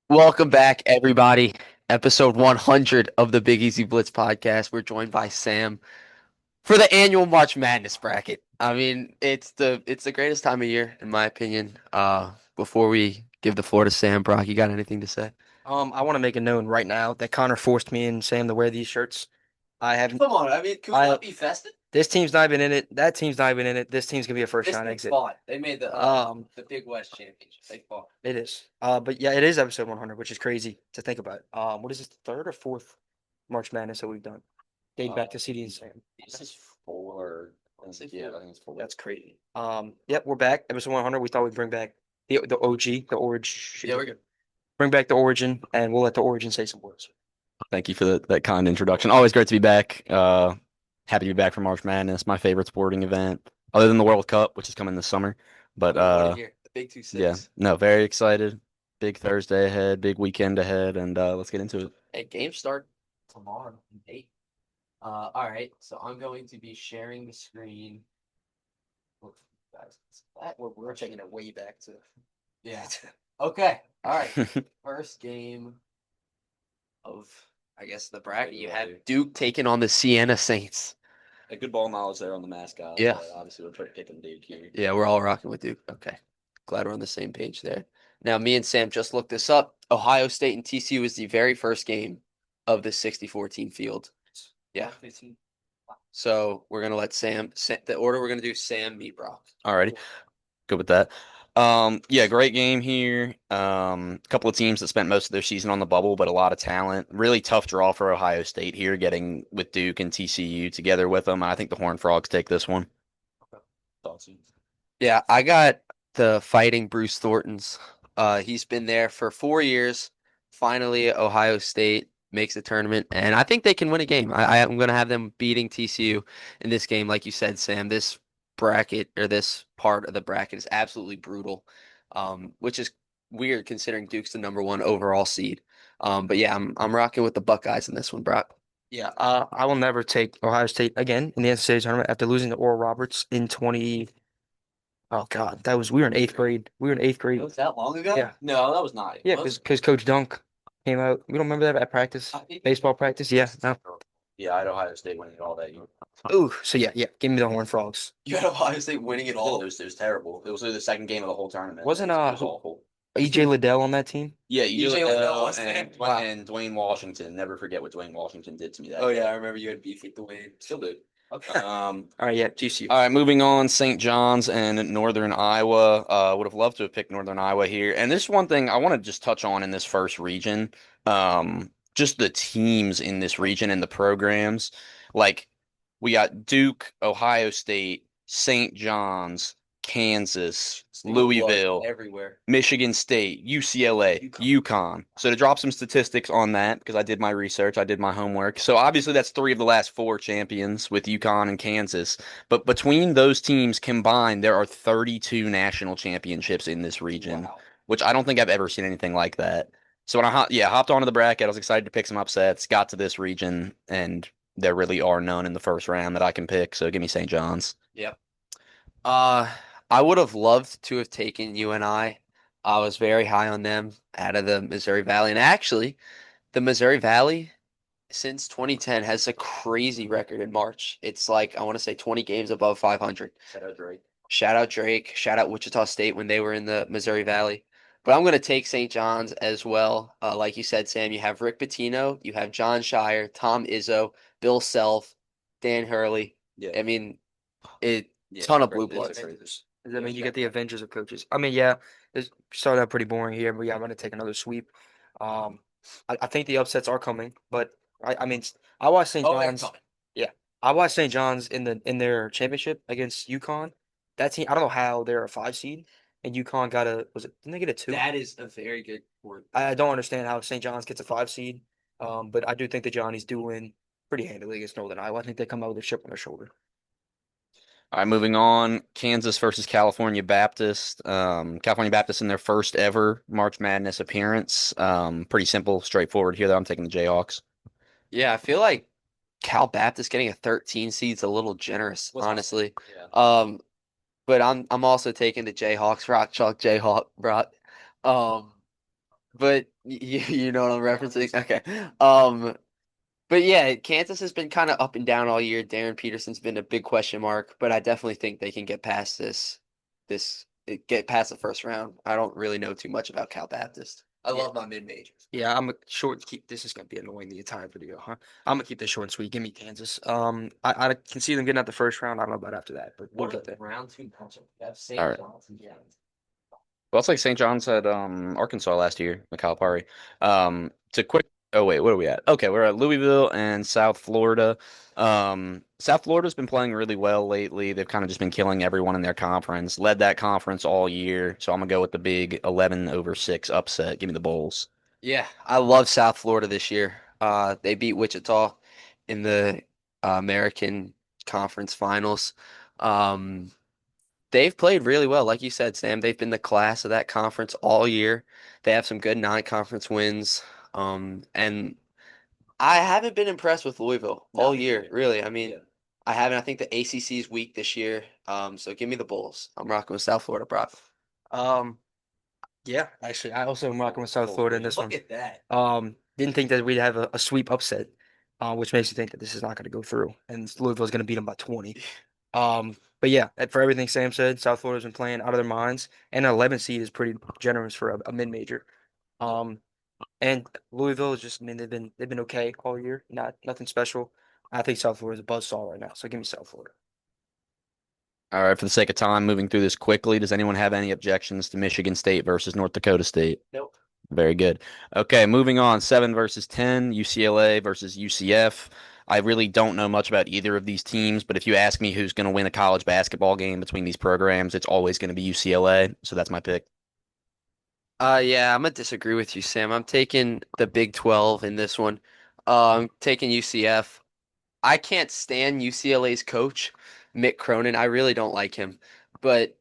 Welcome back, everybody. Episode 100 of the Big Easy Blitz podcast. We're joined by Sam for the annual March Madness bracket. I mean, it's the greatest time of year, in my opinion. Before we give the floor to Sam, Brock, you got anything to say? I want to make it known right now that Connor forced me and Sam to wear these shirts. I haven't. Come on, I mean, can we I not be festive? This team's not even in it. That team's not even in it. This team's gonna be a first This round team exit. fought. They made the Big West Championship. They fought. It is. But yeah, it is episode 100, which is crazy to think about. What is this, third or fourth March Madness that we've done? Dating back to CD and Sam. This is four. Yeah, I think it's four. That's crazy. Yep, we're back. Episode 100. We thought we'd bring back the OG, the origin. Yeah, we're good. Bring back the origin, and we'll let the origin say some words. Thank you for that kind introduction. Always great to be back. Happy to be back for March Madness, my favorite sporting event, other than the World Cup, which is coming this summer. But Here, the Big 2-6. yeah, no, very excited. Big Thursday ahead, big weekend ahead, and let's get into it. Hey, games start tomorrow at 8. All right, so I'm going to be sharing the screen. Look, guys, We're taking it way back to. yeah. Okay. All right. First game of, I guess, the bracket. You have Duke taking on the Siena Saints. A good ball knowledge there on the mascot. Yeah. Obviously, we're picking Duke here. Yeah, we're all rocking with Duke. Okay. Glad we're on the same page there. Now, me and Sam just looked this up. Ohio State and TCU is the very first game of the 64-team field. Yeah. So we're gonna let the order we're gonna do Sam meet Brock. Alrighty. Good with that. Yeah, great game here. A couple of teams that spent most of their season on the bubble, but a lot of talent. Really tough draw for Ohio State here, getting with Duke and TCU together with them. I think the Horned Frogs take this one. Yeah, I got the Fighting Bruce Thorntons. He's been there for 4 years. Finally, Ohio State makes the tournament, and I think they can win a game. I'm going to have them beating TCU in this game, like you said, Sam. This bracket or this part of the bracket is absolutely brutal, which is weird considering Duke's the number one overall seed. But yeah, I'm rocking with the Buckeyes in this one, Brock. Yeah, I will never take Ohio State again in the NCAA tournament after losing to Oral Roberts in 20. Oh God, we were in eighth grade. We were in eighth grade. Was that long ago? Yeah, No, that was not. yeah, because Coach Dunk came out. We don't remember that at practice, baseball practice. Yeah, no. Yeah, I had Ohio State winning all that year. Ooh, so yeah, give me the Horned Frogs. You had Ohio State winning it all. It was terrible. It was the second game of the whole tournament. Wasn't It was awful. EJ Liddell on that team? Yeah, EJ Liddell was there. and, Wow. and Dwayne Washington. Never forget what Dwayne Washington did to me that Oh day. yeah, I remember you had beef with Dwayne. Still do. Okay. All right, yeah, TCU. All right, moving on. St. John's and Northern Iowa. Would have loved to have picked Northern Iowa here. And this one thing I want to just touch on in this first region. Just the teams in this region and the programs. Like we got Duke, Ohio State, St. John's, Kansas, Louisville, everywhere. Michigan State, UCLA, UConn. So to drop some statistics on that, because I did my research, I did my homework. So obviously that's three of the last four champions with UConn and Kansas. But between those teams combined, there are 32 national championships in this region, Wow. which I don't think I've ever seen anything like that. So when hopped onto the bracket, I was excited to pick some upsets, got to this region, and there really are none in the first round that I can pick. So give me St. John's. Yep. Uh, I would have loved to have taken UNI. I was very high on them out of the Missouri Valley. And actually, the Missouri Valley since 2010 has a crazy record in March. It's like, I want to say 20 games above 500. Shout out Drake. Shout out Drake. Shout out Wichita State when they were in the Missouri Valley. But I'm going to take St. John's as well. Like you said, Sam, you have Rick Pitino, you have John Shire, Tom Izzo, Bill Self, Dan Hurley. Yeah. I mean, it Yeah, ton of it's blue crazy. bloods. Does that mean you get the Avengers of coaches? I mean, yeah, it started out pretty boring here, but yeah, I'm gonna take another sweep. Um, I think the upsets are coming, but I mean, I watched St. Oh, they're John's. coming. Yeah, I watched St. John's in their championship against UConn. That team, I don't know how they're a 5 seed, and UConn didn't they get a 2? That is a very good word. I don't understand how St. John's gets a 5 seed. But I do think the Johnnies do win pretty handily against Northern Iowa. I think they come out with a chip on their shoulder. All right, moving on. Kansas versus California Baptist. California Baptist in their first ever March Madness appearance. Pretty simple, straightforward here, though. I'm taking the Jayhawks. Yeah, I feel like Cal Baptist getting a 13 seed's a little generous, honestly. Yeah. But I'm also taking the Jayhawks, Rock Chalk Jayhawk, Brock. Um, but you know what I'm referencing? Okay. But yeah, Kansas has been kind of up and down all year. Darren Peterson's been a big question mark, but I definitely think they can get past get past the first round. I don't really know too much about Cal Baptist. I Yeah. love my mid majors. Yeah, I'm a short keep. This is gonna be annoying the entire video, huh? I'm gonna keep this short and sweet. Give me Kansas. I can see them getting out the first round. I don't know about after that, but we'll get there. round two matchup? We have All St. right. John's and Kansas. Well, it's like St. John's had Arkansas last year, the Calipari. It's a quick. Oh wait, what are we at? Okay, we're at Louisville and South Florida. South Florida's been playing really well lately. They've kind of just been killing everyone in their conference. Led that conference all year, so I'm gonna go with the big 11/6 upset. Give me the Bulls. Yeah, I love South Florida this year. They beat Wichita in the American Conference Finals. Um, they've played really well, like you said, Sam. They've been the class of that conference all year. They have some good non-conference wins. And I haven't been impressed with Louisville all year, really. I mean, I haven't. I think the ACC is weak this year. So give me the Bulls. I'm rocking with South Florida, bro. Um, yeah, actually, I also am rocking with South Florida in this one. Look at that. Didn't think that we'd have a sweep upset, which makes you think that this is not going to go through, and Louisville's going to beat them by 20. But yeah, for everything Sam said, South Florida's been playing out of their minds, and an 11 seed is pretty generous for a mid-major. Um, and Louisville is just, I mean, they've been okay all year, nothing special. I think South Florida's a buzzsaw right now, so give me South Florida. All right, for the sake of time, moving through this quickly, does anyone have any objections to Michigan State versus North Dakota State? Nope. Very good. Okay, moving on. 7 versus 10, UCLA versus UCF. I really don't know much about either of these teams, but if you ask me who's going to win a college basketball game between these programs, it's always going to be UCLA. So that's my pick. Yeah, I'm gonna disagree with you, Sam. I'm taking the Big 12 in this one. I'm taking UCF. I can't stand UCLA's coach, Mick Cronin. I really don't like him. But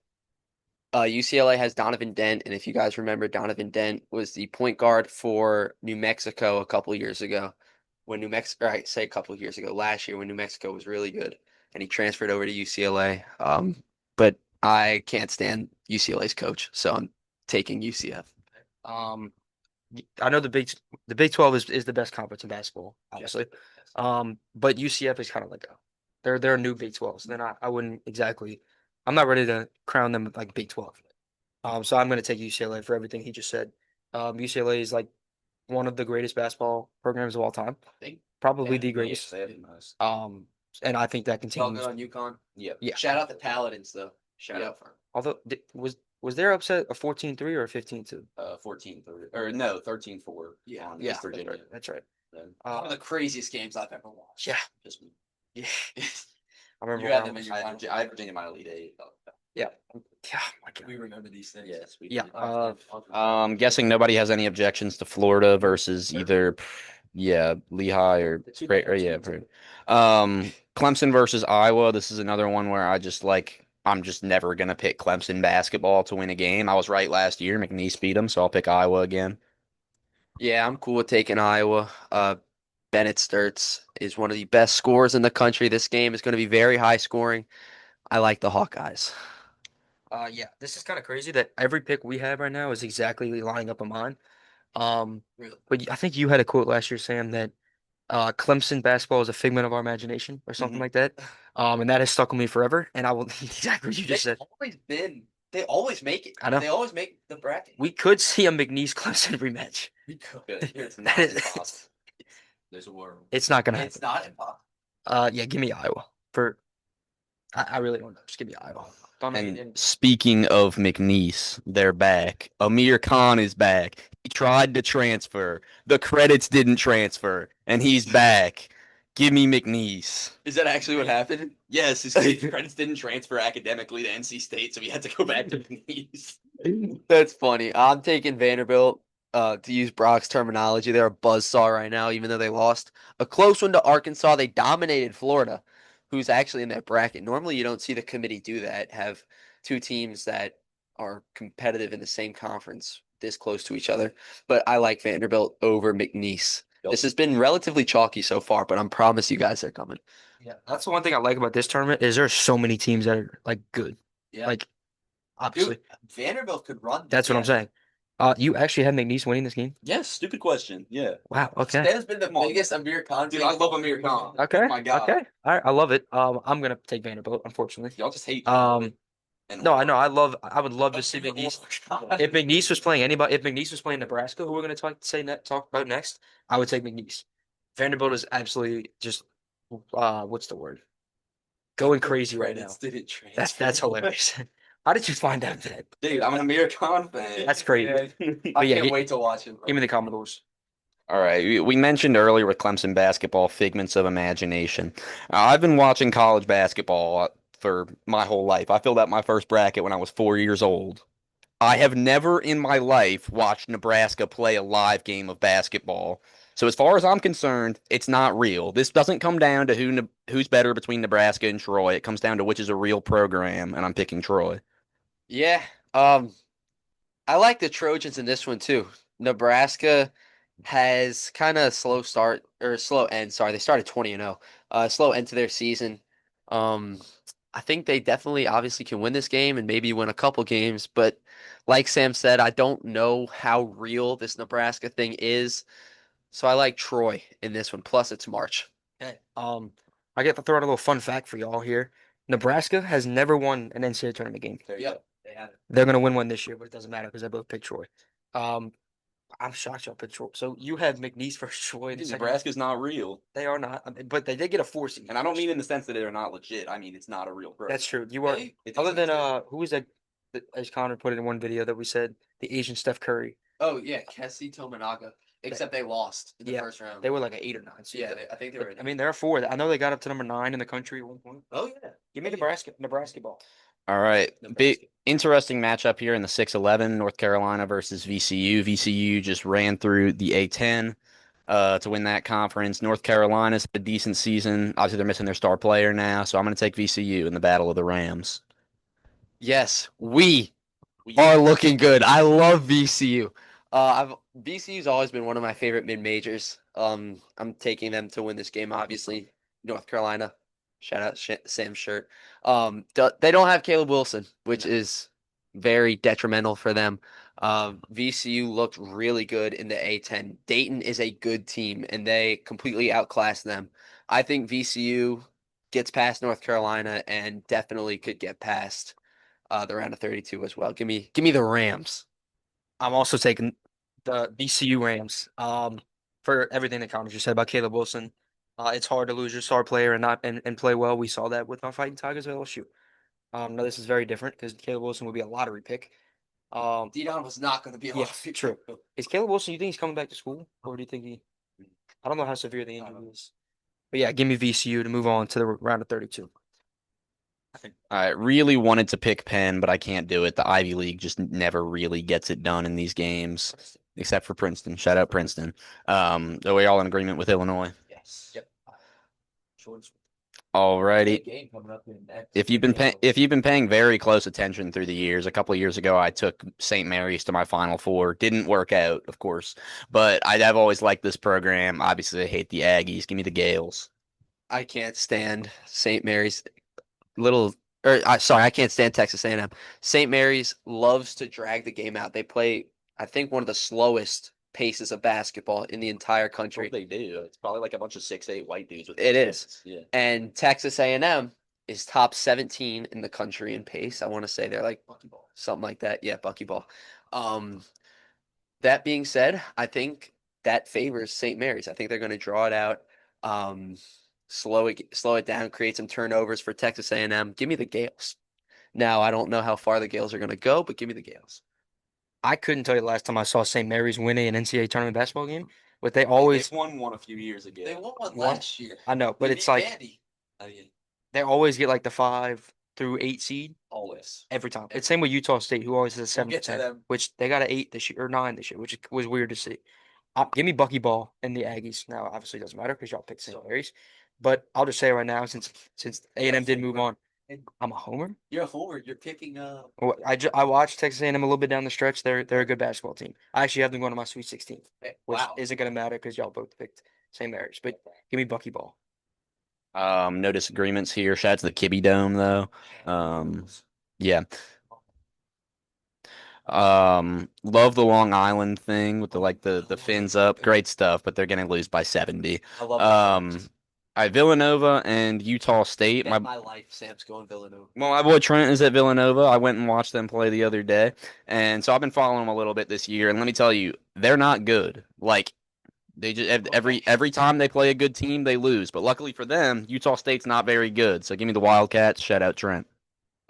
UCLA has Donovan Dent, and if you guys remember, Donovan Dent was the point guard for New Mexico a couple years ago. When New Mexico, or I say a couple years ago, last year when New Mexico was really good, and he transferred over to UCLA. But I can't stand UCLA's coach, so I'm taking UCF. Um, I know the Big 12 is the best conference in basketball, obviously. But UCF is kind of like they're a new Big 12, so then I wouldn't exactly. I'm not ready to crown them like Big 12. So I'm going to take UCLA for everything he just said. UCLA is like one of the greatest basketball programs of all time, Think probably the greatest. Um, and I think that Y'all good continues. on UConn? Yep. Yeah. Shout out the Paladins though. Shout Yeah. out for 'em. Although was their upset a 14-3 or a 15-2? 14-3 or no, 13-4. Yeah. on Yeah, East Virginia. that's right. Then. One of the craziest games I've ever watched. Yeah, Just me. yeah. I remember. You had when them I in was- your I final. had Virginia in my Elite Eight. Yeah. Yeah. My God. We remember these things. Yes, we Yeah. did. Guessing nobody has any objections to Florida versus either, yeah, Lehigh or yeah. Clemson versus Iowa. This is another one where I'm just never gonna pick Clemson basketball to win a game. I was right last year. McNeese beat them, so I'll pick Iowa again. Yeah, I'm cool with taking Iowa. Bennett Sturts is one of the best scorers in the country. This game is going to be very high scoring. I like the Hawkeyes. Yeah, this is kind of crazy that every pick we have right now is exactly lining up on mine. Really? But I think you had a quote last year, Sam, that Clemson basketball is a figment of our imagination or something Mhm. like that. And that has stuck with me forever. And I will exactly what you just said. They always make it. I know. They always make the bracket. We could see a McNeese Clemson rematch. We could. It's That not is- impossible. There's a world. It's not gonna happen. It's not impossible. Yeah, give me Iowa. I really don't know. Just give me Iowa. Don't make it And in. speaking of McNeese, they're back. Amir Khan is back. He tried to transfer. The credits didn't transfer, and he's back. Give me McNeese. Is that actually what happened? Yes, his credits didn't transfer academically to NC State, so he had to go back to McNeese. That's funny. I'm taking Vanderbilt. To use Brock's terminology, they're a buzzsaw right now, even though they lost a close one to Arkansas. They dominated Florida, who's actually in that bracket. Normally, you don't see the committee do that, have two teams that are competitive in the same conference this close to each other. But I like Vanderbilt over McNeese. This has been relatively chalky so far, but I promise you guys they're coming. Yeah, that's the one thing I like about this tournament is there's so many teams that are like good. Yeah. Like obviously, Vanderbilt could run. that's what I'm saying. You actually have McNeese winning this game? Yes, stupid question. Yeah. Wow. Okay. That has been the Come on. biggest Amir Khan Dude, thing I love all Amir year. Khan. Okay. My God. Okay. All right. I love it. I'm gonna take Vanderbilt, unfortunately. Y'all just hate and No, I know. I would love to see Amir McNeese. Khan. If McNeese was playing anybody, if McNease was playing Nebraska, who we're gonna talk about next, I would take McNeese. Vanderbilt is absolutely just what's the word? Going crazy right now. Didn't That's transfer. hilarious. How did you find out that? Dude, I'm an Amir Khan fan. That's crazy. I But yeah, can't wait to watch him. give me the Commodores. All right, we mentioned earlier with Clemson basketball, figments of imagination. I've been watching college basketball for my whole life. I filled out my first bracket when I was 4 years old. I have never in my life watched Nebraska play a live game of basketball. So as far as I'm concerned, it's not real. This doesn't come down to who's better between Nebraska and Troy. It comes down to which is a real program, and I'm picking Troy. Yeah. I like the Trojans in this one too. Nebraska has kind of slow start or slow end. Sorry, they started 20-0. Slow end to their season. Um, I think they definitely obviously can win this game and maybe win a couple games, but like Sam said, I don't know how real this Nebraska thing is. So I like Troy in this one. Plus it's March. Okay. I get to throw out a little fun fact for y'all here. Nebraska has never won an NCAA tournament game. There you Yep. go. They have it. They're gonna win one this year, but it doesn't matter because I both picked Troy. Um, I'm shocked y'all picked Troy. So you have McNeese versus Troy. In the Dude, second. Nebraska's not real. They are not, but they did get a 4 seed. And I don't mean in the sense that they're not legit. I mean it's not a real program. That's true. You are. Hey, Other than who was that? As Connor put it in one video that we said, the Asian Steph Curry. Oh yeah, Kessie Tominaga. Except they lost in the Yeah, first round. They were like an 8 or 9 seed. Yeah, I think they were. I mean, they're 4. I know they got up to number 9 in the country at one point. Oh yeah. Give me Yeah. Nebraska ball. All right. Nebraska. Big interesting matchup here in the 6-11, North Carolina versus VCU. VCU just ran through the A10 to win that conference. North Carolina's had a decent season. Obviously, they're missing their star player now, so I'm going to take VCU in the Battle of the Rams. Yes, we are looking good. I love VCU. VCU's always been one of my favorite mid majors. I'm taking them to win this game. Obviously, North Carolina. Shout out Sam Shirt. They don't have Caleb Wilson, which is very detrimental for them. VCU looked really good in the A10. Dayton is a good team, and they completely outclassed them. I think VCU gets past North Carolina and definitely could get past the round of 32 as well. Give me the Rams. I'm also taking the VCU Rams. For everything that Connor just said about Caleb Wilson, it's hard to lose your star player and not and play well. We saw that with our Fighting Tigers at LSU. No, this is very different because Caleb Wilson will be a lottery pick. Dion was not going to be a Yeah, lot of people. true. Is Caleb Wilson? You think he's coming back to school, or do you think he? I don't know how severe the injury is. But yeah, give me VCU to move on to the round of 32. I really wanted to pick Penn, but I can't do it. The Ivy League just never really gets it done in these games, except for Princeton. Shout out Princeton. Are we all in agreement with Illinois? Yes. Yep. Alrighty. Game coming up in next. If you've been paying very close attention through the years, a couple of years ago I took St. Mary's to my Final Four. Didn't work out, of course, but I've always liked this program. Obviously, I hate the Aggies. Give me the Gales. I can't stand St. Mary's. Sorry, I can't stand Texas A&M. St. Mary's loves to drag the game out. They play, I think, one of the slowest paces of basketball in the entire country. They do. It's probably like a bunch of 6'8" white dudes with It is. kids. Yeah. And Texas A&M is top 17 in the country in pace. I want to say they're like something like that. Yeah, buckyball. That being said, I think that favors St. Mary's. I think they're going to draw it out, slow it down, create some turnovers for Texas A&M. Give me the Gales. Now, I don't know how far the Gales are going to go, but give me the Gales. I couldn't tell you the last time I saw St. Mary's win an NCAA tournament basketball game, but they always. They've won one a few years ago. They won one One- last year. I know, but They it's beat like Vandy. they always get like the 5 through 8 seed Always. every time. It's same with Utah State, who always has a 7 get to to 10, them. which they got an 8 this year or 9 this year, which was weird to see. Give me Buckyball and the Aggies. Now, obviously, it doesn't matter because y'all picked St. Mary's, but I'll just say right now, since A&M did move on, I'm a homer. You're a homer. You're picking Well, I watched Texas A&M a little bit down the stretch. They're a good basketball team. I actually have them going to my Sweet 16, which Wow. isn't going to matter because y'all both picked St. Mary's. But give me Buckyball. No disagreements here. Shout out to the Kibby Dome though. Yeah. Love the Long Island thing with the fins up. Great stuff, but they're gonna lose by 70. I love All right, Villanova and Utah State. Bet my life, Sam's going Villanova. Well, my boy Trent is at Villanova. I went and watched them play the other day, and so I've been following them a little bit this year. And let me tell you, they're not good. Like they just every time they play a good team, they lose. But luckily for them, Utah State's not very good. So give me the Wildcats. Shout out Trent.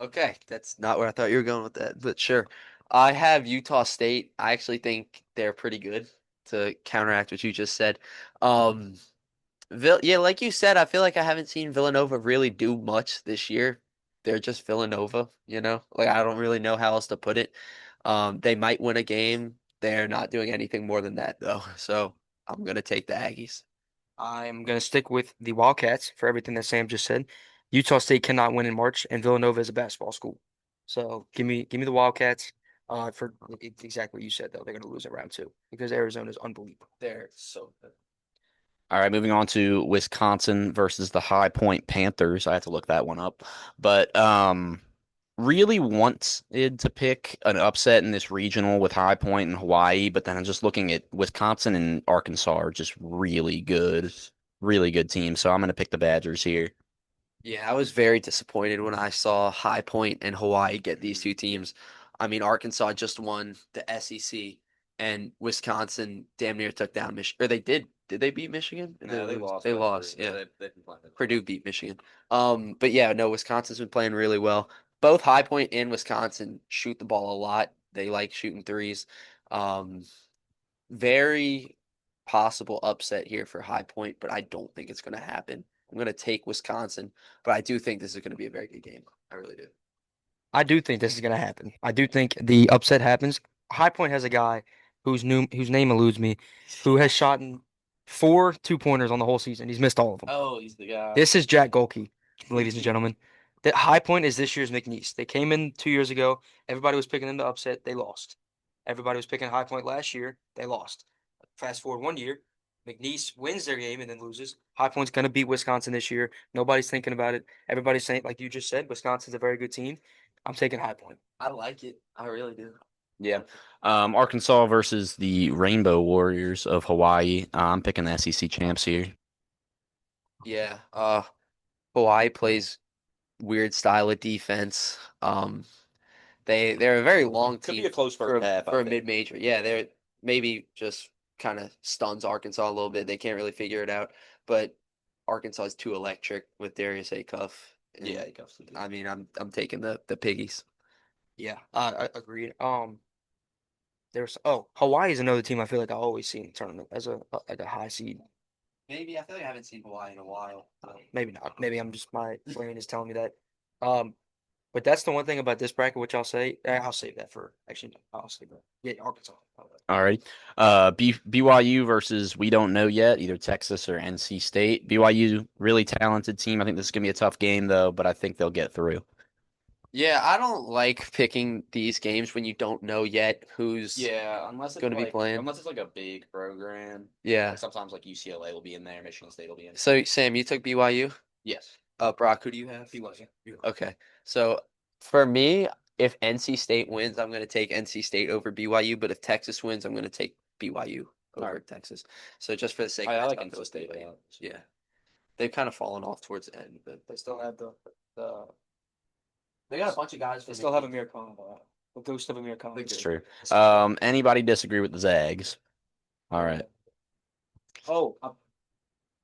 Okay, that's not where I thought you were going with that, but sure. I have Utah State. I actually think they're pretty good to counteract what you just said. Um, yeah, like you said, I feel like I haven't seen Villanova really do much this year. They're just Villanova, you know? Like I don't really know how else to put it. They might win a game. They're not doing anything more than that though. So I'm gonna take the Aggies. I'm gonna stick with the Wildcats for everything that Sam just said. Utah State cannot win in March, and Villanova is a basketball school. So give me the Wildcats. For exactly what you said though, they're gonna lose in round 2 because Arizona is unbelievable. They're so good. All right, moving on to Wisconsin versus the High Point Panthers. I had to look that one up, but really wanted to pick an upset in this regional with High Point and Hawaii, but then I'm just looking at Wisconsin and Arkansas are just really good teams. So I'm going to pick the Badgers here. Yeah, I was very disappointed when I saw High Point and Hawaii get these two teams. I mean, Arkansas just won the SEC, and Wisconsin damn near took down Michigan. Or they did. Did they beat Michigan? Or No, they lose? lost They by lost. 3. Yeah, They've been playing. Purdue beat Michigan. But yeah, no, Wisconsin's been playing really well. Both High Point and Wisconsin shoot the ball a lot. They like shooting threes. Um, very possible upset here for High Point, but I don't think it's going to happen. I'm going to take Wisconsin, but I do think this is going to be a very good game. I really do. I do think this is gonna happen. I do think the upset happens. High Point has a guy whose name eludes me, who has shot 4 2-pointers on the whole season. He's missed all of them. Oh, he's the guy. This is Jack Golke, ladies and gentlemen. That High Point is this year's McNeese. They came in 2 years ago. Everybody was picking them to upset. They lost. Everybody was picking High Point last year. They lost. Fast forward 1 year, McNeese wins their game and then loses. High Point's going to beat Wisconsin this year. Nobody's thinking about it. Everybody's saying, like you just said, Wisconsin's a very good team. I'm taking High Point. I like it. I really do. Yeah. Arkansas versus the Rainbow Warriors of Hawaii. I'm picking the SEC champs here. Yeah. Hawaii plays weird style of defense. They're a very long Could be team a close for first half, I for a think. mid-major. Yeah, they're maybe just kind of stuns Arkansas a little bit. They can't really figure it out, but Arkansas is too electric with Darius Acuff. and Yeah, he goes to I mean, I'm taking the piggies. Yeah, I agreed. Hawaii is another team I feel like I always see in the tournament as a like a high seed. Maybe I feel like I haven't seen Hawaii in a while. Maybe not. Maybe I'm just my brain is telling me that. Um, but that's the one thing about this bracket, which I'll save that for actually. No, I'll save that. Yeah, Arkansas. All right. BYU versus we don't know yet, either Texas or NC State. BYU, really talented team. I think this is gonna be a tough game though, but I think they'll get through. Yeah, I don't like picking these games when you don't know yet who's unless gonna be playing. Unless it's like a big program. Yeah. Sometimes like UCLA will be in there, Michigan State will be in. So Sam, you took BYU? Yes. Brock, who do you have? BYU. Okay. So for me, if NC State wins, I'm going to take NC State over BYU. But if Texas wins, I'm going to take BYU over Alright. Texas. So just for the sake I of like I'll NC go State. BYU. Yeah. They've kind of fallen off towards the end, but They still have the they got a bunch of guys. they still have Amir Khan. The ghost of Amir Khan. It's true. Anybody disagree with the Zags? All right. Oh,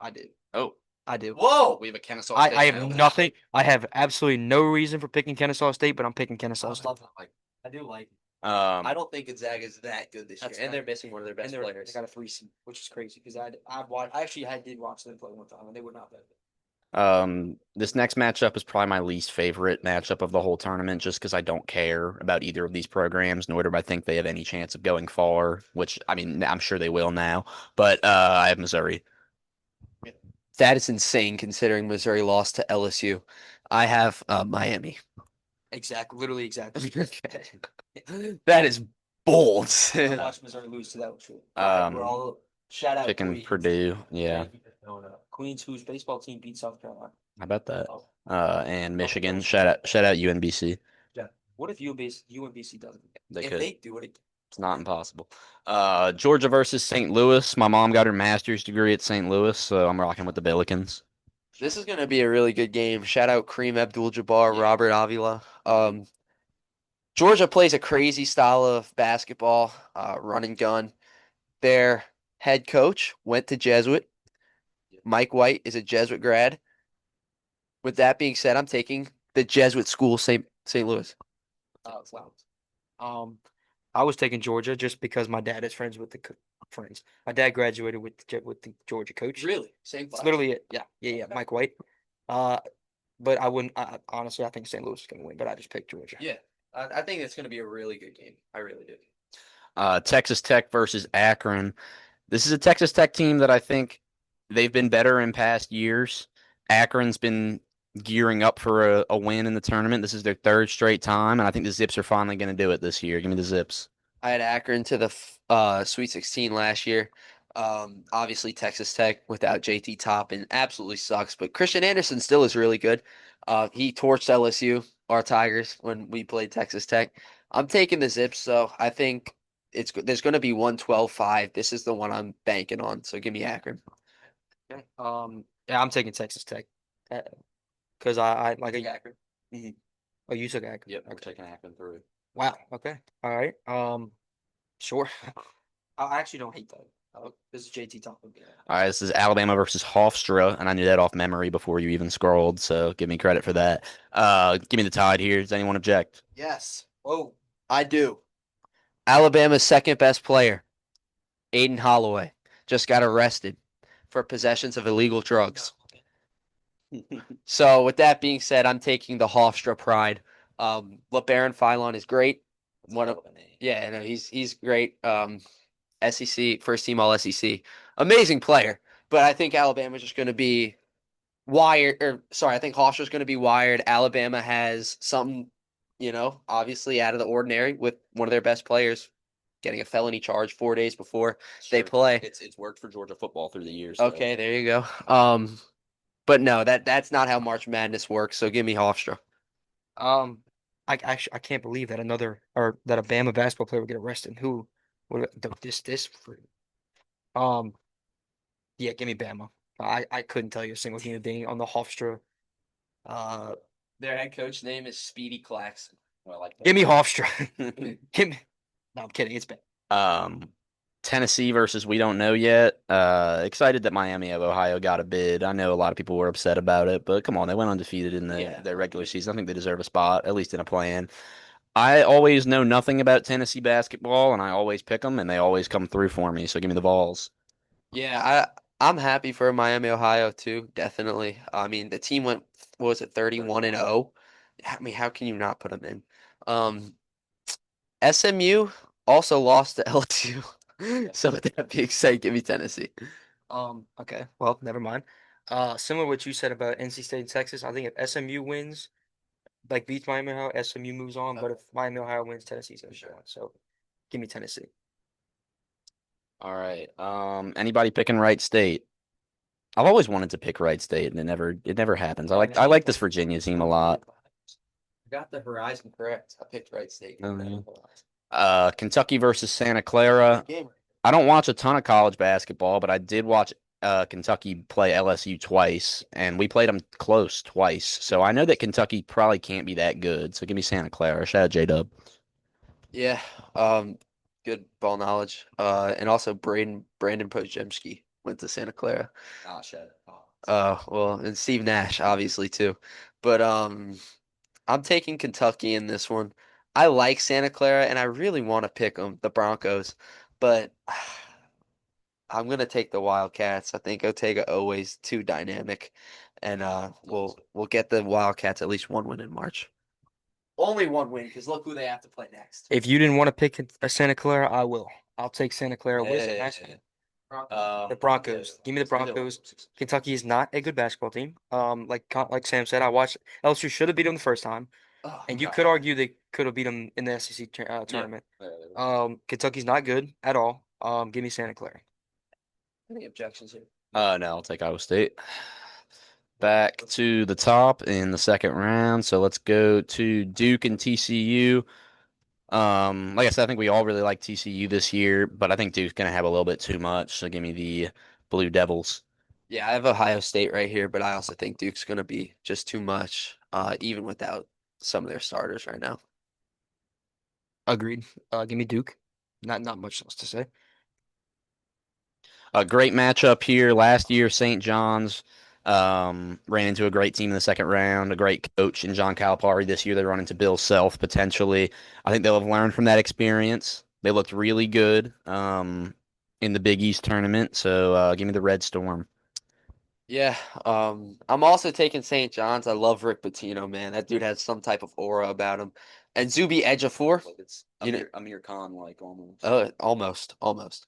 I did. Oh, I do. Whoa! we have a Kennesaw I State have now. nothing. I have absolutely no reason for picking Kennesaw State, but I'm picking Kennesaw State. I do like. Um, I don't think Gonzaga is that good this year, That's and not- they're missing one of their best They players. got a 3 seed, which is crazy because I actually did watch them play one time and they were not bad. This next matchup is probably my least favorite matchup of the whole tournament, just because I don't care about either of these programs, nor do I think they have any chance of going far. Which I mean, I'm sure they will now. But I have Missouri. That is insane considering Missouri lost to LSU. I have Miami. Exactly, literally exactly. That is bold. I watched Missouri lose to that was true. Um, We're all shout out Picking Queens. Purdue. Yeah, Queens, whose baseball team beat South Carolina. how about that? Oh. And Michigan. Shout out UNBC. What if UMBC doesn't? They If could. they do it, It's not impossible. Georgia versus St. Louis. My mom got her master's degree at St. Louis, so I'm rocking with the Billikens. This is going to be a really good game. Shout out Kareem Abdul-Jabbar, Robert Avila. Georgia plays a crazy style of basketball, run and gun. Their head coach went to Jesuit. Mike White is a Jesuit grad. With that being said, I'm taking the Jesuit school, St. Louis. wow. I was taking Georgia just because my dad is friends with the friends. My dad graduated with the Georgia coach. Really? Same It's class? literally it. Yeah, yeah, Mike White. Uh, but I wouldn't. Honestly, I think St. Louis is going to win. But I just picked Georgia. Yeah. I think it's going to be a really good game. I really do. Texas Tech versus Akron. This is a Texas Tech team that I think they've been better in past years. Akron's been gearing up for a win in the tournament. This is their third straight time, and I think the Zips are finally going to do it this year. Give me the Zips. I had Akron to the Sweet 16 last year. Obviously Texas Tech without JT Toppin absolutely sucks, but Christian Anderson still is really good. He torched LSU, our Tigers, when we played Texas Tech. I'm taking the Zips, so I think there's going to be 112-5. This is the one I'm banking on, so give me Akron. Okay. Yeah, I'm taking Texas Tech. Because I like a. Akron. Oh, you took Akron. Yep, we're Okay. taking Akron through. Wow. Okay. All right. Sure. I actually don't hate that. This is JT Toppin. All right, this is Alabama versus Hofstra, and I knew that off memory before you even scrolled, so give me credit for that. Give me the Tide here. Does anyone object? Yes, Oh, I do. Alabama's second best player, Aiden Holloway, just got arrested for possessions of illegal drugs. So with that being said, I'm taking the Hofstra Pride. LeBaron Philon is great. Yeah, no, he's great. SEC first team All SEC, amazing player. But I think Alabama's just going to be wired. Or sorry, I think Hofstra's going to be wired. Alabama has something, obviously out of the ordinary with one of their best players getting a felony charge 4 days before they play. It's worked for Georgia football through the years. Okay, there you go. But no, that's not how March Madness works. So give me Hofstra. I can't believe that that a Bama basketball player would get arrested. Who would this? Um, yeah, give me Bama. I couldn't tell you a single human being on the Hofstra. Uh, Their head coach name is Speedy Claxton. Well, like give me Hofstra. Give me. No, I'm kidding. It's bad. Tennessee versus we don't know yet. Excited that Miami of Ohio got a bid. I know a lot of people were upset about it, but come on, they went undefeated in their regular season. I think they deserve a spot, at least in a plan. I always know nothing about Tennessee basketball, and I always pick them, and they always come through for me. So give me the Vols. Yeah, I'm happy for Miami, Ohio too, definitely. I mean, the team went, what was it, 31-0? I mean, how can you not put them in? SMU also lost to LSU. So with that being said, give me Tennessee. Okay. Well, never mind. Similar to what you said about NC State and Texas, I think if SMU wins, like beats Miami Ohio, SMU moves on. But if Miami Ohio wins, Tennessee's gonna go on. So give me Tennessee. All right. Anybody picking Wright State? I've always wanted to pick Wright State, and it never happens. I like this Virginia team a lot. Got the horizon correct. I picked Wright State. Kentucky versus Santa Clara. I don't watch a ton of college basketball, but I did watch Kentucky play LSU twice, and we played them close twice. So I know that Kentucky probably can't be that good. So give me Santa Clara. Shout out J-Dub. Yeah, good ball knowledge. And also Brandon Podziemski went to Santa Clara. Ah, shit. Well, and Steve Nash obviously too. But I'm taking Kentucky in this one. I like Santa Clara and I really want to pick them, the Broncos, but I'm gonna take the Wildcats. I think Otega always too dynamic, and we'll get the Wildcats at least one win in March. Only one win, because look who they have to play next. If you didn't want to pick a Santa Clara, I will. I'll take Santa Clara. What is it? The Broncos. Give me the Broncos. Kentucky is not a good basketball team. Like Sam said, I watched LSU should have beat them the first time, and you could argue they could have beat them in the SEC tournament. Kentucky's not good at all. Give me Santa Clara. Any objections here? No, I'll take Iowa State. back to the top in the second round. So let's go to Duke and TCU. Like I said, I think we all really like TCU this year, but I think Duke's gonna have a little bit too much. So give me the Blue Devils. Yeah, I have Ohio State right here, but I also think Duke's going to be just too much, even without some of their starters right now. Agreed. Give me Duke. Not much else to say. A great matchup here. Last year, St. John's ran into a great team in the second round, a great coach in John Calipari. This year, they run into Bill Self potentially. I think they'll have learned from that experience. They looked really good in the Big East tournament. So give me the Red Storm. Yeah, I'm also taking St. John's. I love Rick Pitino, man. That dude has some type of aura about him. And Zuby Ejiofor, Like it's you know, Amir Khan like almost. almost.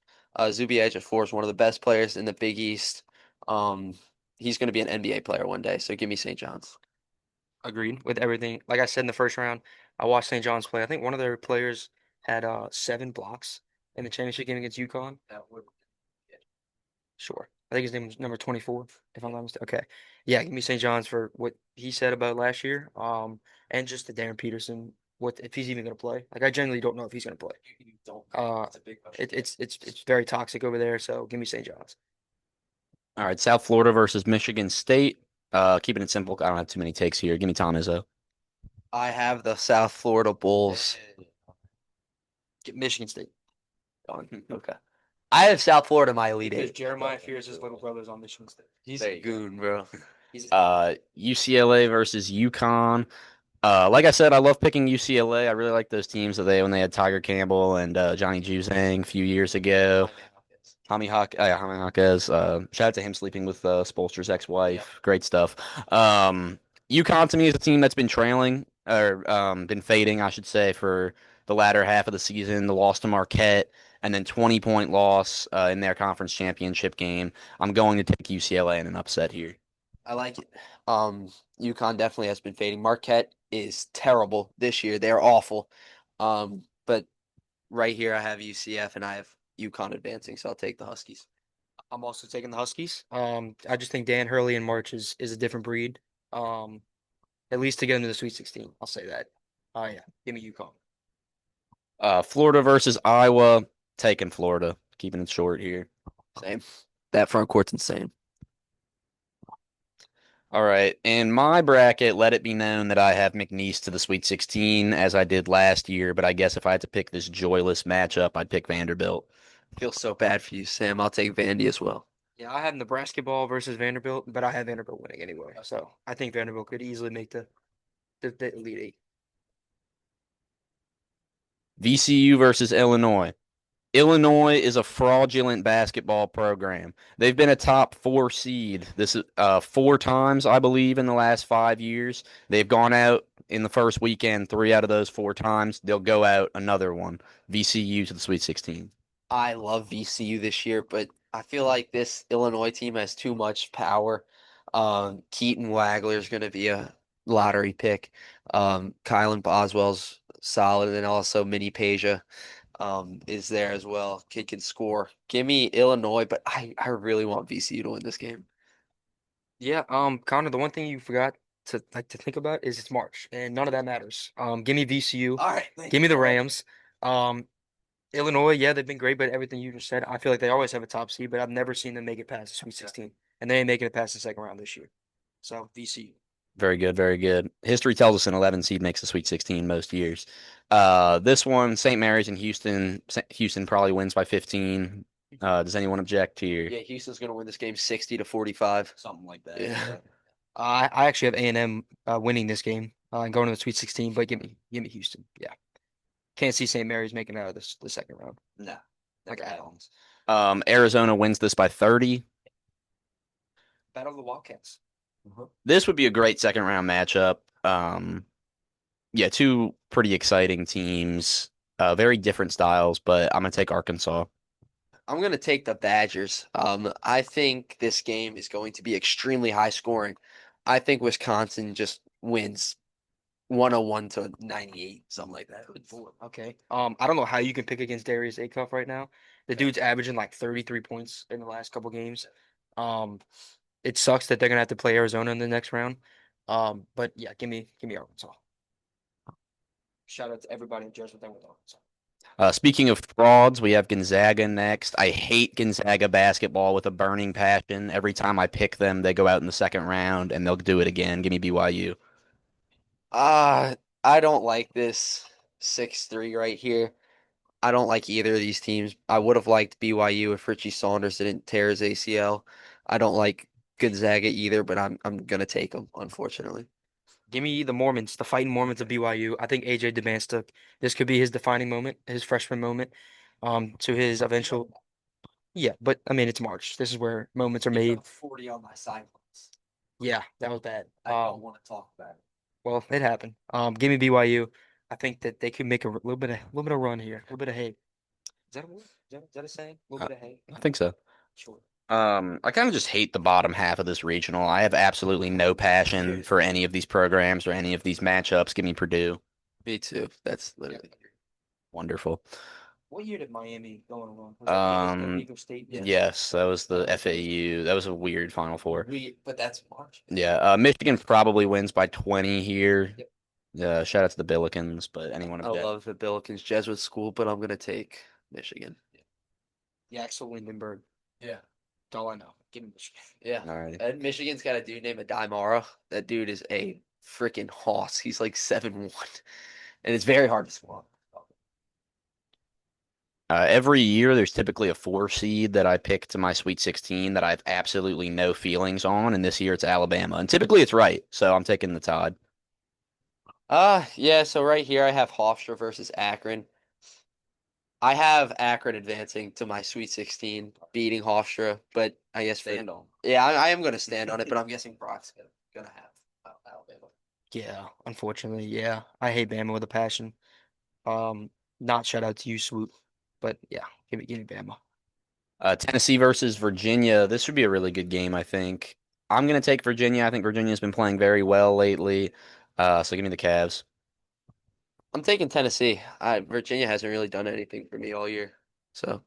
Zuby Ejiofor is one of the best players in the Big East. Um, he's going to be an NBA player one day, so give me St. John's. Agreed with everything. Like I said in the first round, I watched St. John's play. I think one of their players had 7 blocks in the championship game against UConn. That would Sure. I think his name was number 24, if I'm not mistaken. Okay. Yeah, give me St. John's for what he said about last year. And just the Darren Peterson, what if he's even gonna play. Like I generally don't know if he's gonna play. you don't. It's a big question. it's very toxic over there, so give me St. John's. All right, South Florida versus Michigan State. Keeping it simple. I don't have too many takes here. Give me Tom Izzo. I have the South Florida Bulls. Get Michigan State. Going. Okay. I have South Florida my Elite Because Eight. Jeremiah Fears' little brother's on Michigan State. He's There a you go. goon, bro. UCLA versus UConn. Like I said, I love picking UCLA. I really like those teams that when they had Tiger Campbell and Johnny Juzang a few years ago. Jaime Jaquez. Shout out to him sleeping with Spolster's ex-wife. Great stuff. UConn to me is a team that's been trailing or been fading, I should say, for the latter half of the season. The loss to Marquette and then 20-point loss in their conference championship game. I'm going to take UCLA in an upset here. I like it. UConn definitely has been fading. Marquette is terrible this year. They're awful. But right here I have UCF and I have UConn advancing, so I'll take the Huskies. I'm also taking the Huskies. I just think Dan Hurley in March is a different breed. At least to get into the Sweet 16. I'll say that. Oh yeah, give me UConn. Florida versus Iowa. Taking Florida. Keeping it short here. Same. That front court's insane. All right. In my bracket, let it be known that I have McNeese to the Sweet 16 as I did last year, but I guess if I had to pick this joyless matchup, I'd pick Vanderbilt. Feel so bad for you, Sam. I'll take Vandy as well. Yeah, I have Nebraska ball versus Vanderbilt, but I have Vanderbilt winning anyway. So I think Vanderbilt could easily make the Elite Eight. VCU versus Illinois. Illinois is a fraudulent basketball program. They've been a top 4 seed this 4 times, I believe, in the last 5 years. They've gone out in the first weekend 3 out of those 4 times. They'll go out another one. VCU to the Sweet 16. I love VCU this year, but I feel like this Illinois team has too much power. Keaton Wagler is going to be a lottery pick. Kylan Boswell's solid, and then also Mini Peja is there as well. Kid can score. Give me Illinois, but I really want VCU to win this game. Yeah, Connor, the one thing you forgot to think about is it's March, and none of that matters. Give me VCU. All right, Give me the Rams. Illinois, yeah, they've been great, but everything you just said, I feel like they always have a top seed, but I've never seen them make it past the Sweet 16, and they ain't making it past the second round this year. So VCU. Very good, very good. History tells us an 11 seed makes the Sweet 16 most years. This one, St. Mary's in Houston. Houston probably wins by 15. Does anyone object here? Yeah, Houston's going to win this game 60-45. Something like that. Yeah. I actually have A&M winning this game and going to the Sweet 16, but give me Houston. Yeah, can't see St. Mary's making it out of the second round. No. Like add-ons. Arizona wins this by 30. Battle of the Wildcats. This would be a great second round matchup. Yeah, 2 pretty exciting teams, very different styles, but I'm gonna take Arkansas. I'm going to take the Badgers. I think this game is going to be extremely high scoring. I think Wisconsin just wins 101-98, something like that. Okay. I don't know how you can pick against Darius Acuff right now. The dude's averaging like 33 points in the last couple games. it sucks that they're gonna have to play Arizona in the next round. But yeah, give me Arkansas. Shout out to everybody in Jersey with Arkansas. Speaking of frauds, we have Gonzaga next. I hate Gonzaga basketball with a burning passion. Every time I pick them, they go out in the second round, and they'll do it again. Give me BYU. I don't like this 6-3 right here. I don't like either of these teams. I would have liked BYU if Richie Saunders didn't tear his ACL. I don't like Gonzaga either, but I'm gonna take them, unfortunately. Give me the Mormons, the fighting Mormons of BYU. I think AJ DeBanstock, this could be his defining moment, his freshman moment, to his eventual. Yeah, but I mean, it's March. This is where moments are made. 40 on my sidelines. Yeah, that was bad. want to talk about it. Well, it happened. Give me BYU. I think that they could make a little bit of run here, a little bit of hay. Is that a word? Is that a saying? A little bit of hay. I think so. Sure. I kind of just hate the bottom half of this regional. I have absolutely no passion for any of these programs or any of these matchups. Give me Purdue. Me too. That's literally. Wonderful. What year did Miami go on a run? Was that Eagle State? Yeah. Yes, that was the FAU. That was a weird Final Four. But that's March. Yeah, Michigan probably wins by 20 here. Yep. Shout out to the Billikens, but anyone I object? love the Billikens Jesuit school, but I'm gonna take Michigan. Yeah, Axel Lindenberg. Yeah. That's all I know. Give me Michigan. Yeah. All right. And Michigan's got a dude named Adimara. That dude is a freaking hoss. He's like 7'1", and it's very hard to score. Every year, there's typically a 4 seed that I pick to my Sweet 16 that I have absolutely no feelings on, and this year it's Alabama, and typically it's right, so I'm taking the Tide. Yeah. So right here I have Hofstra versus Akron. I have Akron advancing to my Sweet 16, beating Hofstra, but I guess Stand on. yeah, I am gonna stand on it, but I'm guessing Brock's gonna have Alabama. Yeah, unfortunately, yeah. I hate Bama with a passion. Not shout out to you, Swoop, but yeah, give me Bama. Tennessee versus Virginia. This would be a really good game, I think. I'm going to take Virginia. I think Virginia's been playing very well lately. So give me the Cavs. I'm taking Tennessee. Virginia hasn't really done anything for me all year, so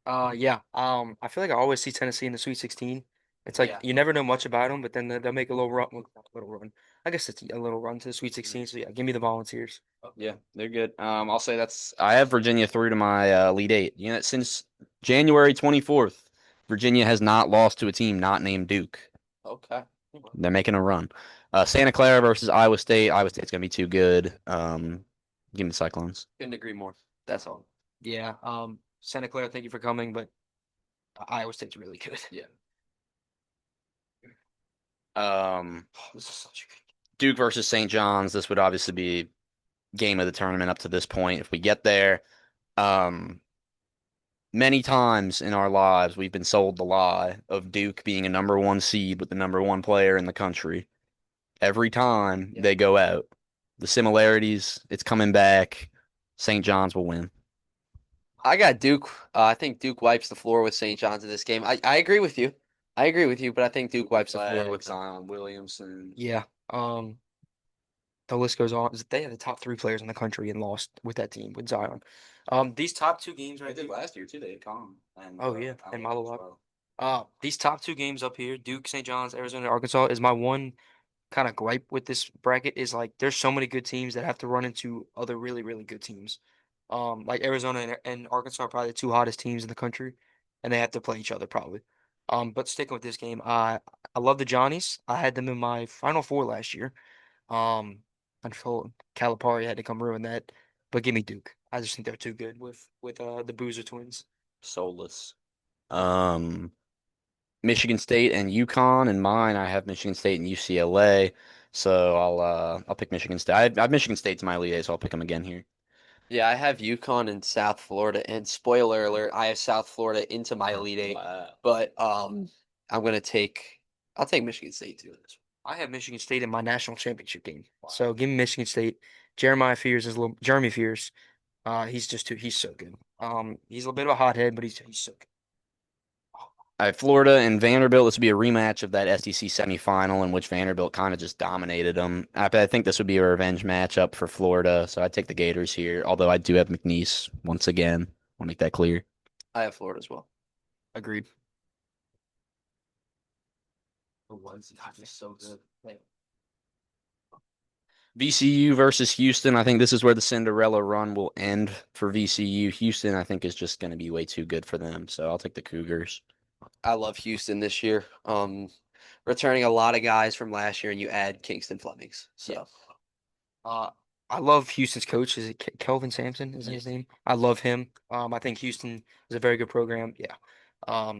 Yeah. I feel like I always see Tennessee in the Sweet 16. It's like Yeah. you never know much about them, but then they'll make a little run. Well, not a little run. I guess it's a little run to the Sweet 16. So yeah, give me the Volunteers. Yeah, they're good. I'll say I have Virginia through to my Elite Eight. You know, since January 24th, Virginia has not lost to a team not named Duke. okay. They're making a run. Santa Clara versus Iowa State. Iowa State's going to be too good. Give me the Cyclones. Couldn't agree more. That's all. Yeah. Santa Clara, thank you for coming, but Iowa State's really good. Yeah. This is such a good. Duke versus St. John's. This would obviously be game of the tournament up to this point if we get there. Many times in our lives, we've been sold the lie of Duke being a #1 seed with the #1 player in the country. Every time they go out, the similarities, it's coming back. St. John's will win. I got Duke. I think Duke wipes the floor with St. John's in this game. I agree with you. I agree with you, but I think Duke wipes the floor with Zion Williamson. Yeah. The list goes on. They had the top 3 players in the country and lost with that team with Zion. These top 2 games right here. last year too. They had Colin. Oh yeah, and Malawak. These top 2 games up here, Duke, St. John's, Arizona, Arkansas, is my one kind of gripe with this bracket. Is like there's so many good teams that have to run into other really, really good teams. Like Arizona and Arkansas are probably the 2 hottest teams in the country, and they have to play each other probably. But sticking with this game, I love the Johnnies. I had them in my Final Four last year. Until Calipari had to come ruin that. But give me Duke. I just think they're too good with the Boozer twins. Soulless. Michigan State and UConn, and mine I have Michigan State and UCLA. So I'll pick Michigan State. I have Michigan State to my Elite Eight, so I'll pick them again here. Yeah, I have UConn and South Florida, and spoiler alert, I have South Florida into my Elite Eight. Wow. But I'll take Michigan State too in this I have Michigan State in my national championship game. So give me Michigan State. Jeremiah Fears is Jeremy Fears. He's so good. He's a little bit of a hothead, but he's so good. I have Florida and Vanderbilt. This would be a rematch of that SEC semifinal in which Vanderbilt kind of just dominated them. I think this would be a revenge matchup for Florida, so I'd take the Gators here. Although I do have McNeese once again. Want to make that clear. I have Florida as well. Agreed. The ones God, they're so good. VCU versus Houston. I think this is where the Cinderella run will end for VCU. Houston, I think, is just going to be way too good for them. So I'll take the Cougars. I love Houston this year. Returning a lot of guys from last year, and you add Kingston Flemings. So Yeah. I love Houston's coach. Is it Kelvin Sampson? Is his name? I love him. I think Houston is a very good program. Yeah.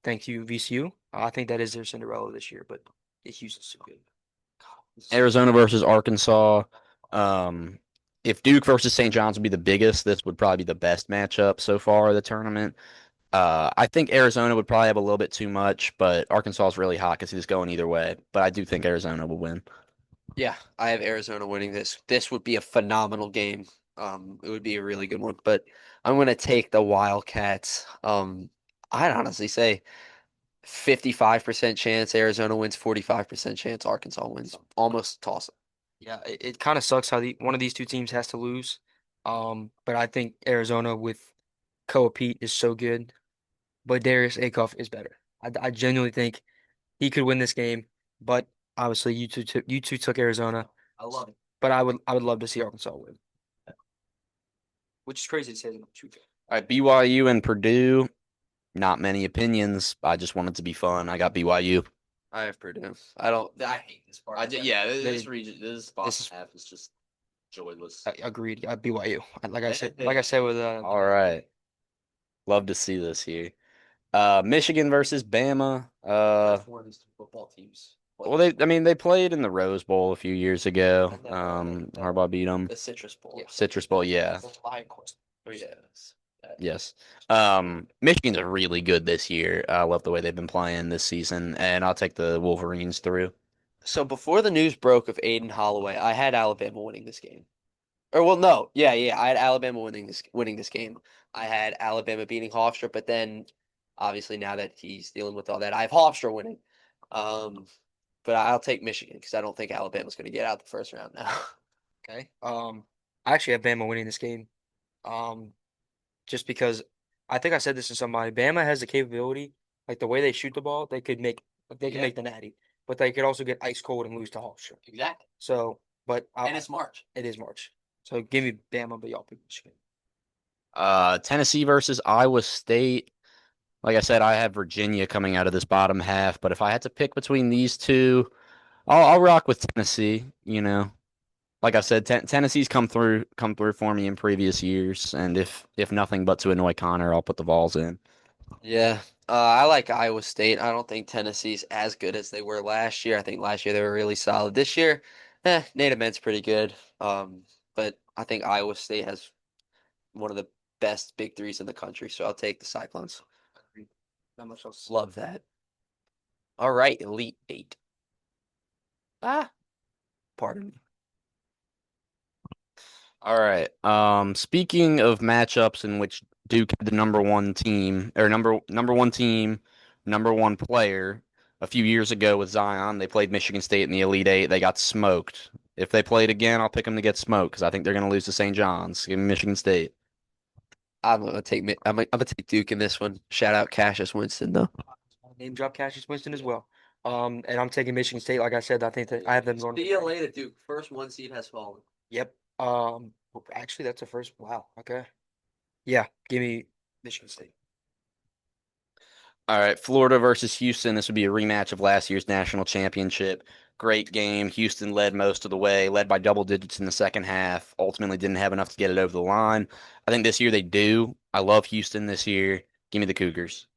Thank you, VCU. I think that is their Cinderella this year, but Houston's too good. Arizona versus Arkansas. Um, if Duke versus St. John's would be the biggest, this would probably be the best matchup so far of the tournament. I think Arizona would probably have a little bit too much, but Arkansas is really hot because he's going either way. But I do think Arizona will win. yeah, I have Arizona winning this. This would be a phenomenal game. It would be a really good one, but I'm going to take the Wildcats. I'd honestly say 55% chance Arizona wins, 45% chance Arkansas wins. Almost toss it. Yeah, it kind of sucks how one of these two teams has to lose. But I think Arizona with Koa Pete is so good, but Darius Acuff is better. I genuinely think he could win this game, but obviously you two took Arizona, I love it. but I would love to see Arkansas win, which is crazy to say. All right, BYU and Purdue. Not many opinions. I just want it to be fun. I got BYU. I have Purdue. I hate this part. Yeah, They- region, this bottom is- half is just joyless. Agreed. BYU. Like I said with All right, love to see this here. Michigan versus Bama. One of these two football teams. Well, they played in the Rose Bowl a few years ago. Harbaugh beat them. The Citrus Bowl. Yeah. Citrus Bowl, yeah, Yes. yes. Michigan's really good this year. I love the way they've been playing this season, and I'll take the Wolverines through. So before the news broke of Aiden Holloway, I had Alabama winning this game. Or well, no, yeah, I had Alabama winning this game. I had Alabama beating Hofstra, but then obviously now that he's dealing with all that, I have Hofstra winning. But I'll take Michigan because I don't think Alabama's going to get out the first round now. Okay. I actually have Bama winning this game. Just because I think I said this to somebody. Bama has the capability, like the way they shoot the ball, they could make Yeah. the natty, but they could also get ice cold and lose to Hofstra. Exactly. So, but it's March. it is March. So give me Bama, but y'all pick Michigan. Tennessee versus Iowa State. Like I said, I have Virginia coming out of this bottom half, but if I had to pick between these two, I'll rock with Tennessee. You know, like I said, Tennessee's come through for me in previous years, and if nothing but to annoy Connor, I'll put the Vols in. Yeah. I like Iowa State. I don't think Tennessee's as good as they were last year. I think last year they were really solid. This year, Nate Ament's pretty good. But I think Iowa State has one of the best big threes in the country, so I'll take the Cyclones. Not much else. Love that. All right, Elite Eight. Pardon me. All right. Speaking of matchups in which Duke had the number one team or number one team, number one player a few years ago with Zion, they played Michigan State in the Elite Eight. They got smoked. If they played again, I'll pick them to get smoked because I think they're going to lose to St. John's. Give me Michigan State. I'm gonna take Duke in this one. Shout out Cassius Winston though. Name drop Cassius Winston as well. And I'm taking Michigan State. Like I said, I think that I have them going. to Duke. First one seed has fallen. Yep. Actually, that's the first. Wow. Okay. Yeah. Give me Michigan State. All right, Florida versus Houston. This would be a rematch of last year's national championship. Great game. Houston led most of the way, led by double digits in the second half. Ultimately, didn't have enough to get it over the line. I think this year they do. I love Houston this year. Give me the Cougars.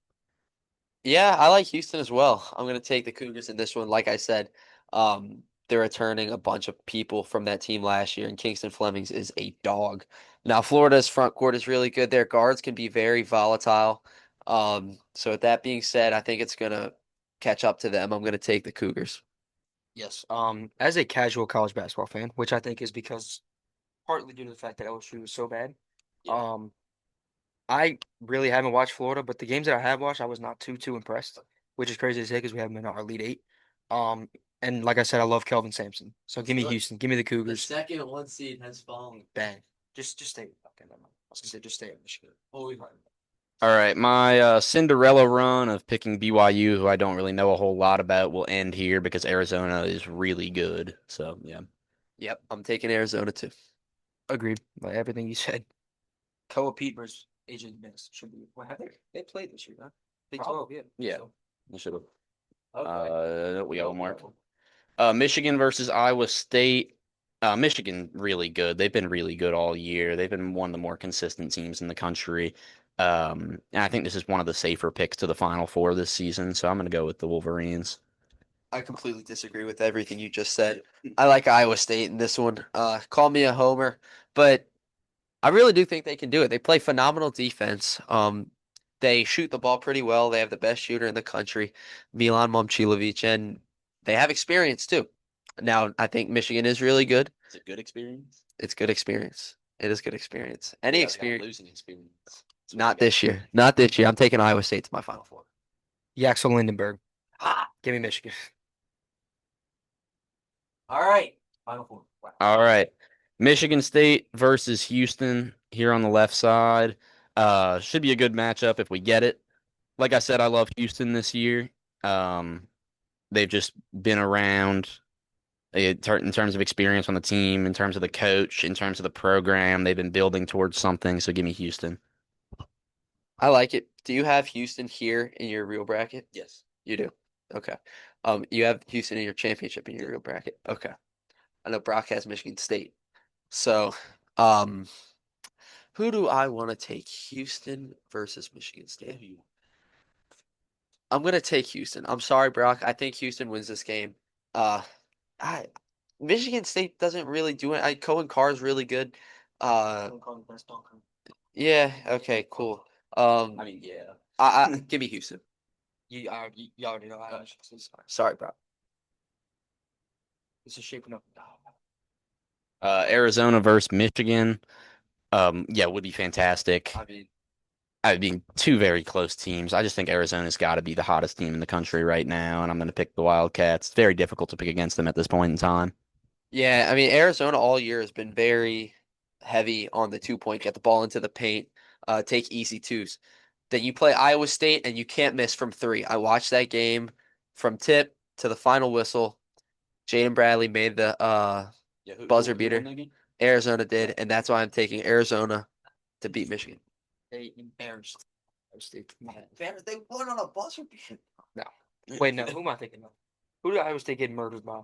Yeah, I like Houston as well. I'm gonna take the Cougars in this one. Like I said, they're returning a bunch of people from that team last year, and Kingston Flemings is a dog. Now, Florida's front court is really good. Their guards can be very volatile. So with that being said, I think it's gonna catch up to them. I'm gonna take the Cougars. Yes. As a casual college basketball fan, which I think is because partly due to the fact that LSU was so bad. Yeah. I really haven't watched Florida, but the games that I have watched, I was not too impressed, which is crazy to say because we have them in our Elite Eight. And like I said, I love Kelvin Sampson. So give me Good. Houston. Give me the Cougars. second one seed has fallen. Bang. Just stay. Okay, never mind. I was gonna say just stay at Michigan. Oh, All right, my Cinderella run of picking BYU, who I don't really know a whole lot about, will end here because Arizona is really good. So yeah. Yep, I'm taking Arizona too. Agreed. Like everything you said. Koa Pete versus AJ Miss should be. Well, they played this year, huh? Big 12, yeah. Yeah. So, You should have. okay. We got one more. Michigan versus Iowa State. Michigan really good. They've been really good all year. They've been one of the more consistent teams in the country. And I think this is one of the safer picks to the Final Four this season. So I'm going to go with the Wolverines. I completely disagree with everything you just said. I like Iowa State in this one. Call me a homer, but I really do think they can do it. They play phenomenal defense. They shoot the ball pretty well. They have the best shooter in the country, Milan Momcilovic, and they have experience too. Now, I think Michigan is really good. It's a good experience. It's good experience. It is good experience. Any experience. Losing experience. Not this year. Not this year. I'm taking Iowa State to my Final Four. Yaxel Lindenberg. Give me Michigan. All right. Final Four. Wow. All right. Michigan State versus Houston here on the left side. Should be a good matchup if we get it. Like I said, I love Houston this year. Um, they've just been around in terms of experience on the team, in terms of the coach, in terms of the program. They've been building towards something. So give me Houston. I like it. Do you have Houston here in your real bracket? Yes. You do. Okay. You have Houston in your championship in your real bracket. Okay. I know Brock has Michigan State. So, um, who do I want to take? Houston versus Michigan State. I'm gonna take Houston. I'm sorry, Brock. I think Houston wins this game. Uh, I Michigan State doesn't really do it. Cohen Carr is really good. Uh, yeah. Okay. Cool. Yeah. I give me Houston. You already know how much this is. Sorry, Brock. This is shaping up. Arizona versus Michigan. Yeah, would be fantastic. I mean, two very close teams. I just think Arizona's got to be the hottest team in the country right now, and I'm going to pick the Wildcats. It's very difficult to pick against them at this point in time. Yeah, I mean Arizona all year has been very heavy on the 2 point, get the ball into the paint, take easy twos. Then you play Iowa State and you can't miss from three. I watched that game from tip to the final whistle. Jaden Bradley made the Yeah, buzzer beater. Arizona did, and that's why I'm taking Arizona to beat Michigan. They embarrassed Iowa State. They won on a buzzer beater. No. Wait, no. Who am I thinking of? Who did Iowa State get murdered by?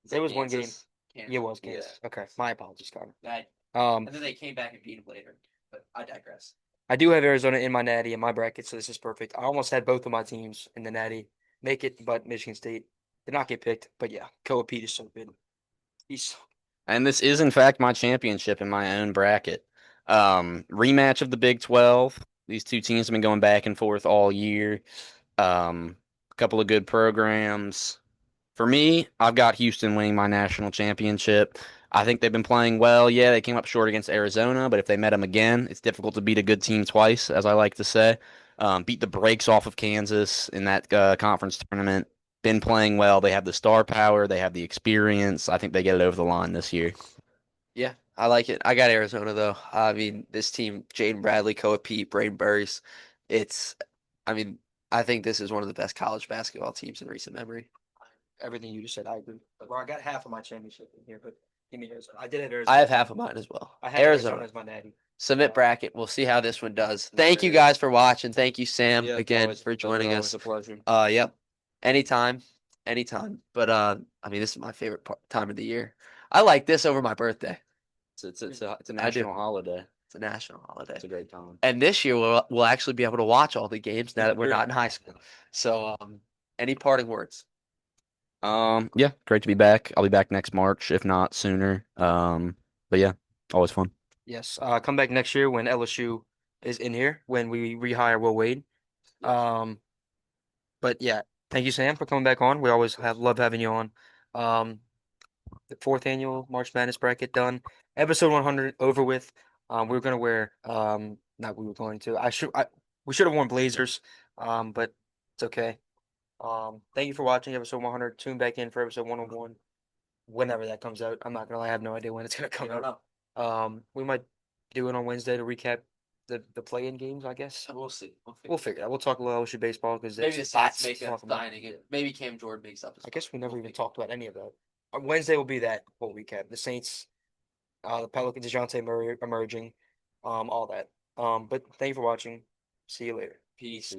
There was one game. Yeah, it was Kansas. Okay, my apologies, Connor. And then they came back and beat them later. But I digress. I do have Arizona in my natty in my bracket, so this is perfect. I almost had both of my teams in the natty make it, but Michigan State did not get picked. But yeah, Koa Pete is so good. He's And this is, in fact, my championship in my own bracket. Rematch of the Big 12. These two teams have been going back and forth all year. A couple of good programs. For me, I've got Houston winning my national championship. I think they've been playing well. Yeah, they came up short against Arizona, but if they met them again, it's difficult to beat a good team twice, as I like to say. Beat the brakes off of Kansas in that conference tournament. Been playing well. They have the star power. They have the experience. I think they get it over the line this year. Yeah, I like it. I got Arizona though. I mean, this team, Jaden Bradley, Koa Pete, Braden Burries, it's, I mean, I think this is one of the best college basketball teams in recent memory. everything you just said. I agree. Well, I got half of my championship in here, but give me Arizona. I did have Arizona. I have half of mine as well. I have Arizona as my natty. Submit bracket. We'll see how this one does. Thank you guys for watching. Thank you, Sam, again for joining us. A pleasure. Yep. Anytime. Anytime. But I mean, this is my favorite time of the year. I like this over my birthday. It's a do. national holiday. It's a national holiday. It's a great time. And this year we'll actually be able to watch all the games now that we're not in high school. So, any parting words? Yeah, great to be back. I'll be back next March, if not sooner. But yeah, always fun. Yes. Come back next year when LSU is in here when we rehire Will Wade. But yeah, thank you, Sam, for coming back on. We always love having you on. The fourth annual March Madness bracket done. Episode 100 over with. We were gonna wear not we were going to. We should have worn blazers. But it's okay. Thank you for watching episode 100. Tune back in for episode 101 whenever that comes out. I'm not gonna lie, I have no idea when it's gonna come out. We might do it on Wednesday to recap the play-in games, I guess. We'll see. We'll figure it out. We'll talk a little LSU baseball because Maybe the it's Saints lots make to a talk about. signing. Maybe Cam Jordan makes up his I guess we mind. never We'll even figure it talked about any of that. Wednesday will be that whole recap. The Saints, the Pelicans, DeJounte Murray emerging, all that. But thank you for watching. See you later. Peace.